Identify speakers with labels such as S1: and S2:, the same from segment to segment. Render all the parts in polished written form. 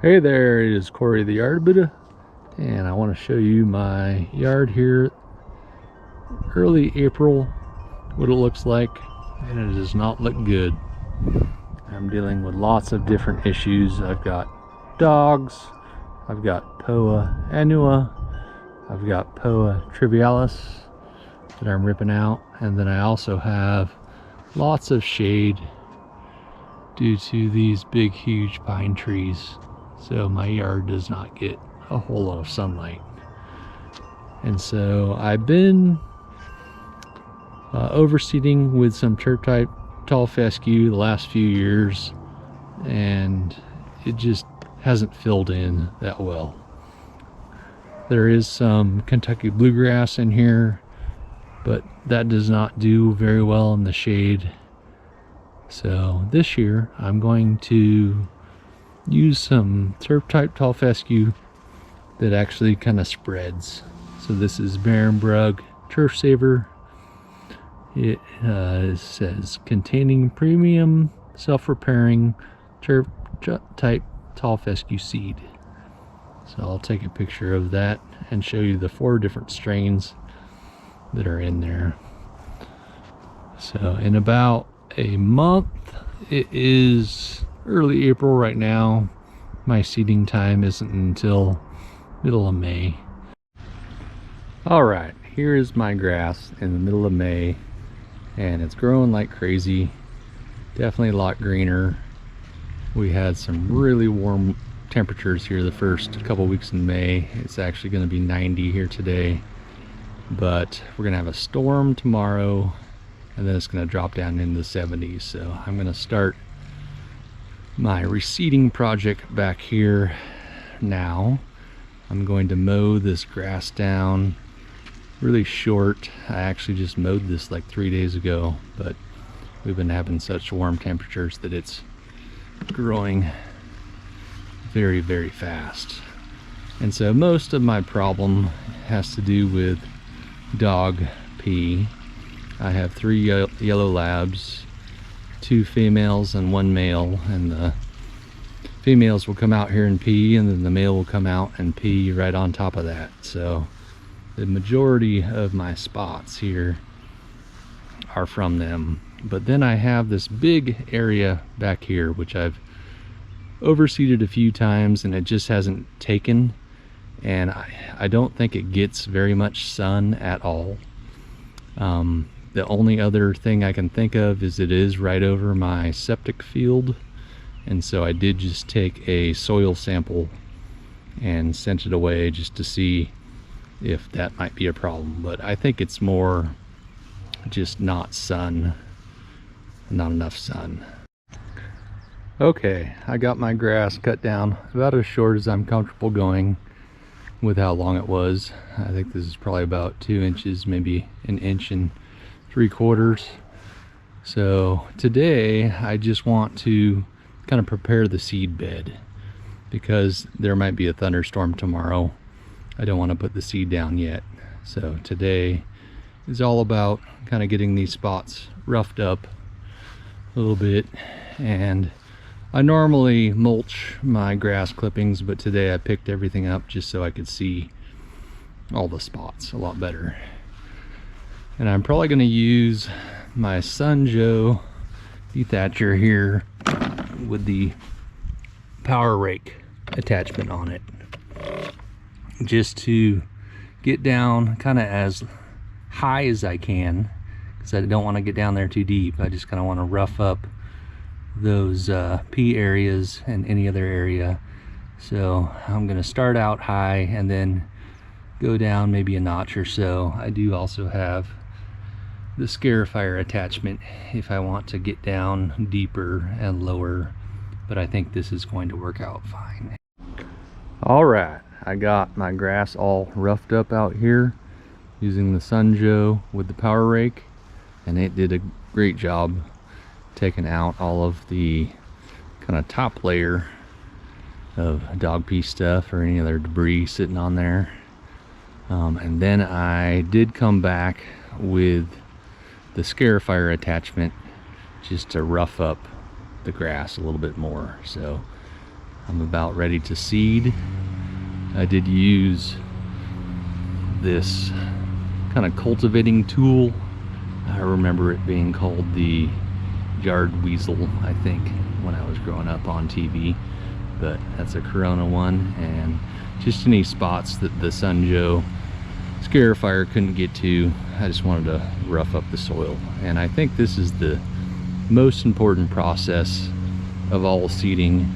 S1: Hey there, it is Corey the Yard Buddha, and I want to show you my yard here early April, what it looks like, and it does not look good. I'm dealing with lots of different issues. I've got dogs, I've got Poa annua, I've got Poa trivialis that I'm ripping out, and then I also have lots of shade due to these big huge pine trees. So my yard does not get a whole lot of sunlight. And so I've been overseeding with some turf type tall fescue the last few years, and it just hasn't filled in that well. There is some Kentucky bluegrass in here, but that does not do very well in the shade. So this year I'm going to use some turf type tall fescue that actually kind of spreads. So this is Barenbrug Turf Saver. It says containing premium self-repairing turf type tall fescue seed. So I'll take a picture of that and show you the 4 different strains that are in there. So in about a month, it is early April right now. My seeding time isn't until middle of May. All right, here is my grass in the middle of May, and it's growing like crazy. Definitely a lot greener. We had some really warm temperatures here the first couple weeks in May. It's actually going to be 90 here today, but we're going to have a storm tomorrow, and then it's going to drop down into the 70s. So I'm going to start my reseeding project back here now. I'm going to mow this grass down really short. I actually just mowed this like 3 days ago, but we've been having such warm temperatures that it's growing very, very fast. And so most of my problem has to do with dog pee. I have 3 yellow labs, 2 females and 1 male, and the females will come out here and pee, and then the male will come out and pee right on top of that. So the majority of my spots here are from them. But then I have this big area back here which I've overseeded a few times, and it just hasn't taken, and I don't think it gets very much sun at all. The only other thing I can think of is it is right over my septic field, and so I did just take a soil sample and sent it away just to see if that might be a problem. But I think it's more just not enough sun. Okay, I got my grass cut down about as short as I'm comfortable going with how long it was. I think this is probably about 2 inches, maybe 1 3/4 inches. So today I just want to kind of prepare the seed bed because there might be a thunderstorm tomorrow. I don't want to put the seed down yet. So today is all about kind of getting these spots roughed up a little bit. And I normally mulch my grass clippings, but today I picked everything up just so I could see all the spots a lot better. And I'm probably going to use my Sun Joe dethatcher here with the power rake attachment on it, just to get down kind of as high as I can, because I don't want to get down there too deep. I just kind of want to rough up those pea areas and any other area. So I'm going to start out high and then go down maybe a notch or so. I do also have the scarifier attachment if I want to get down deeper and lower, but I think this is going to work out fine. All right, I got my grass all roughed up out here using the Sun Joe with the power rake, and it did a great job taking out all of the kind of top layer of dog pee stuff or any other debris sitting on there. And then I did come back with the scarifier attachment just to rough up the grass a little bit more. So I'm about ready to seed. I did use this kind of cultivating tool. I remember it being called the yard weasel, I think, when I was growing up on TV, but that's a Corona one, and just any spots that the Sun-Joe scarifier couldn't get to, I just wanted to rough up the soil. And I think this is the most important process of all seeding,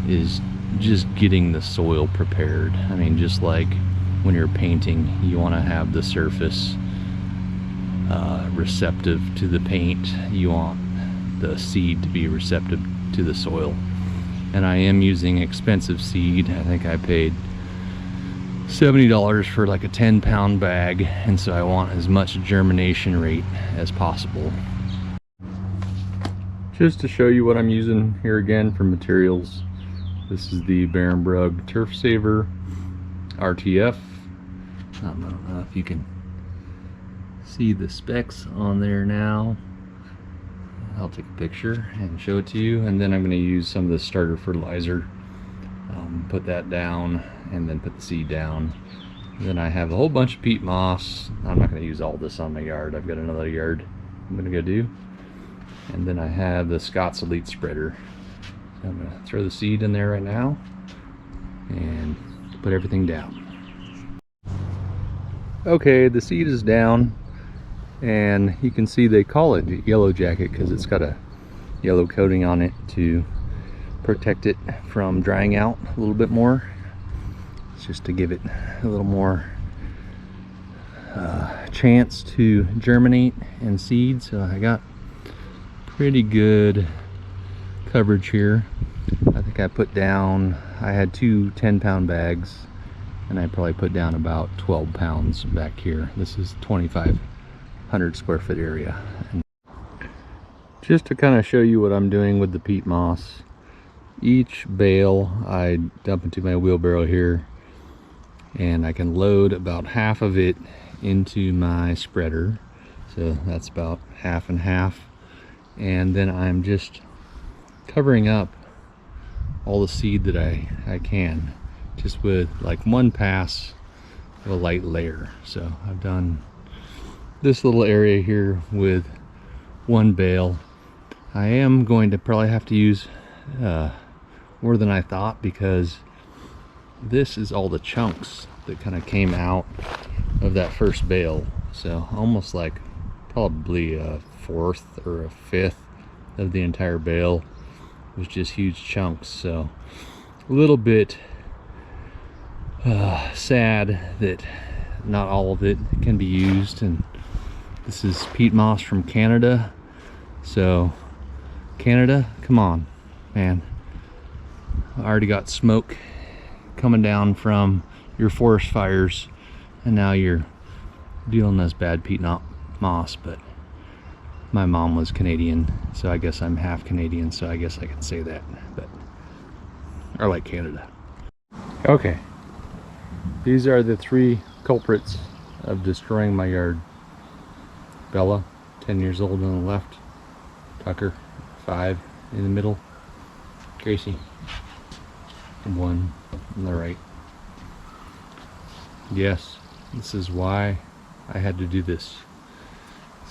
S1: is just getting the soil prepared. I mean, just like when you're painting, you want to have the surface receptive to the paint. You want the seed to be receptive to the soil. And I am using expensive seed. I think I paid $70 for like a 10-pound bag, and so I want as much germination rate as possible. Just to show you what I'm using here again for materials, this is the Barenbrug Turf Saver RTF. I don't know if you can see the specs on there now. I'll take a picture and show it to you, and then I'm going to use some of the starter fertilizer, put that down, and then put the seed down. Then I have a whole bunch of peat moss. I'm not going to use all this on my yard. I've got another yard I'm going to go do. And then I have the Scott's Elite spreader. So I'm going to throw the seed in there right now and put everything down. Okay, the seed is down, and you can see they call it yellow jacket because it's got a yellow coating on it to protect it from drying out a little bit more. It's just to give it a little more chance to germinate and seed. So I got pretty good coverage here. I think I put down, I had two 10-pound bags, and I probably put down about 12 pounds back here. This is 2,500 square foot area. And just to kind of show you what I'm doing with the peat moss, each bale I dump into my wheelbarrow here, and I can load about half of it into my spreader. So that's about half and half. And then I'm just covering up all the seed that I can, just with like one pass of a light layer. So I've done this little area here with one bale. I am going to probably have to use more than I thought, because this is all the chunks that kind of came out of that first bale. So almost like probably a fourth or a fifth of the entire bale was just huge chunks. So a little bit sad that not all of it can be used. And this is peat moss from Canada. So Canada, come on, man. I already got smoke coming down from your forest fires, and now you're dealing this bad peat moss. But my mom was Canadian, so I guess I'm half Canadian, so I guess I can say that. But I like Canada. Okay, these are the three culprits of destroying my yard. Bella, 10 years old on the left. Tucker, 5 in the middle. Gracie, 1 on the right. Yes, this is why I had to do this.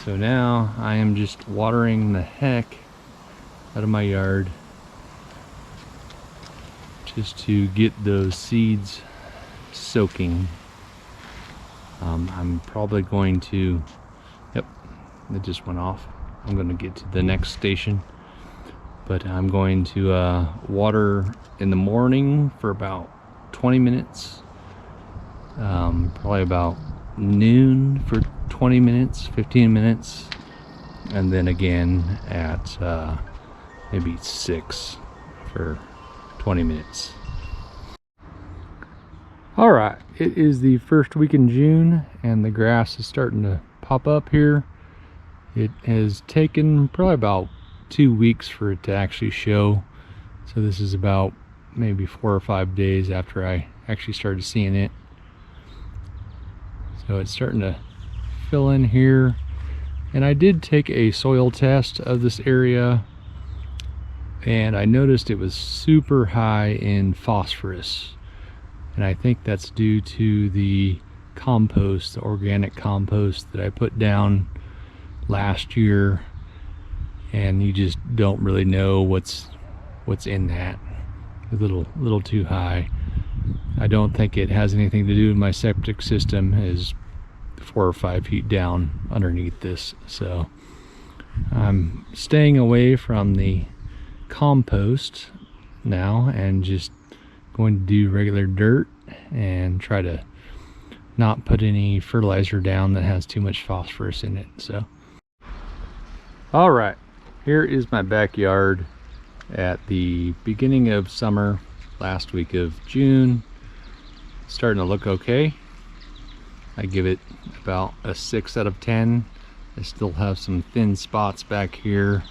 S1: So now I am just watering the heck out of my yard just to get those seeds soaking. I'm probably going to, yep, it just went off. I'm going to get to the next station, but I'm going to water in the morning for about 20 minutes, probably about noon for 20 minutes, 15 minutes, and then again at maybe 6 for 20 minutes. All right, it is the first week in June, and the grass is starting to pop up here. It has taken probably about 2 weeks for it to actually show. So this is about maybe 4 or 5 days after I actually started seeing it. So it's starting to fill in here. And I did take a soil test of this area. and I noticed it was super high in phosphorus, and I think that's due to the compost, the organic compost that I put down last year, and you just don't really know what's in that. A little too high. I don't think it has anything to do with my septic system, is 4 or 5 feet down underneath this, so I'm staying away from the compost now and just going to do regular dirt and try to not put any fertilizer down that has too much phosphorus in it. So all right, here is my backyard at the beginning of summer, last week of June. It's starting to look okay. I give it about a 6 out of 10. I still have some thin spots back here.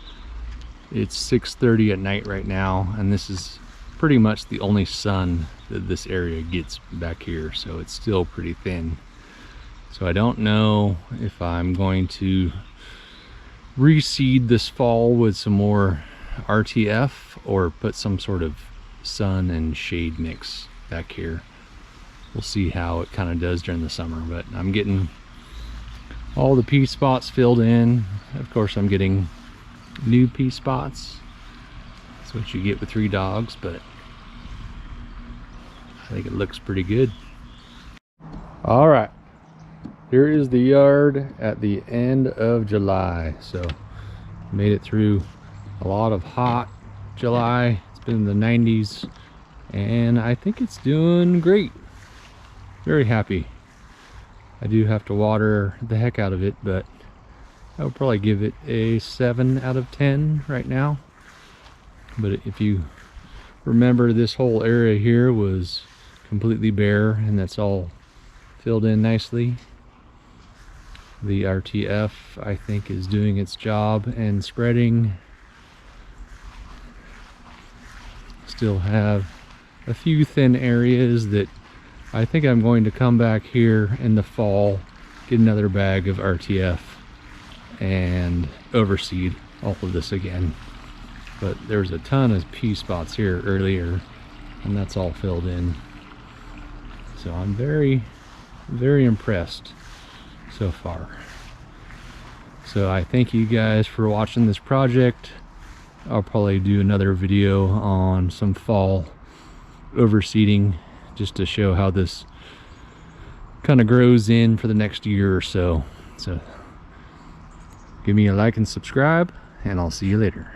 S1: It's 6:30 at night right now, and this is pretty much the only sun that this area gets back here, so it's still pretty thin. So I don't know if I'm going to reseed this fall with some more RTF or put some sort of sun and shade mix back here. We'll see how it kind of does during the summer, but I'm getting all the pea spots filled in. Of course, I'm getting new pea spots. That's what you get with 3 dogs, but I think it looks pretty good. All right, here is the yard at the end of July. So made it through a lot of hot July. It's been in the 90s, and I think it's doing great. Very happy. I do have to water the heck out of it, but I would probably give it a 7 out of 10 right now. But if you remember, this whole area here was completely bare, and that's all filled in nicely. The RTF, I think, is doing its job and spreading. Still have a few thin areas that I think I'm going to come back here in the fall, get another bag of RTF and overseed all of this again. But there's a ton of pea spots here earlier, and that's all filled in. So I'm very, very impressed so far. So I thank you guys for watching this project. I'll probably do another video on some fall overseeding, just to show how this kind of grows in for the next year or so. So give me a like and subscribe, and I'll see you later.